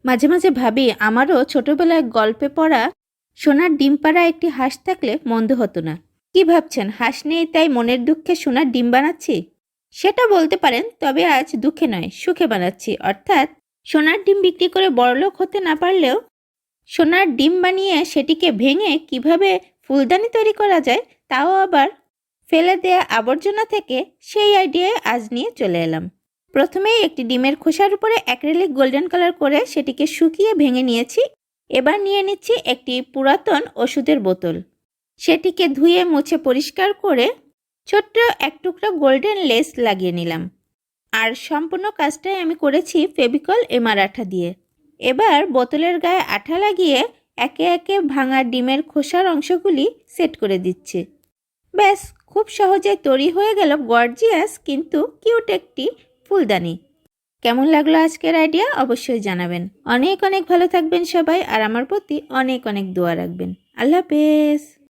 মাঝে মাঝে ভাবি আমারও ছোটবেলায় গল্পে পড়া সোনার ডিম পাড়া একটি হাঁস থাকলে মন্দ হতো না। কি ভাবছেন, হাঁস নেই তাই মনের দুঃখে সোনার ডিম বানাচ্ছি? সেটা বলতে পারেন, তবে আজ দুঃখে নয় সুখে বানাচ্ছি। অর্থাৎ সোনার ডিম বিক্রি করে বড়লোক হতে না পারলেও সোনার ডিম বানিয়ে সেটিকে ভেঙে কিভাবে ফুলদানি তৈরি করা যায়, তাও আবার ফেলে দেয়া আবর্জনা থেকে, সেই আইডিয়ায় আজ নিয়ে চলে এলাম। প্রথমেই একটি ডিমের খোসার উপরে অ্যাক্রিলিক গোল্ডেন কালার করে সেটিকে শুকিয়ে ভেঙে নিয়েছি। এবার নিয়ে নিচ্ছি একটি পুরাতন ওষুধের বোতল। সেটিকে ধুয়ে মুছে পরিষ্কার করে ছোট্ট এক টুকরো গোল্ডেন লেস লাগিয়ে নিলাম। আর সম্পূর্ণ কাজটাই আমি করেছি ফেভিকল এমআর আঠা দিয়ে। এবার বোতলের গায়ে আঠা লাগিয়ে একে একে ভাঙা ডিমের খোসার অংশগুলি সেট করে দিচ্ছি। ব্যাস, খুব সহজে তৈরি হয়ে গেল গর্জিয়াস কিন্তু কিউট একটি ফুলদানি। কেমন লাগলো আজকের আইডিয়া অবশ্যই জানাবেন। অনেক অনেক ভালো থাকবেন সবাই, আর আমার প্রতি অনেক অনেক দোয়া রাখবেন। আল্লাহ হাফেজ।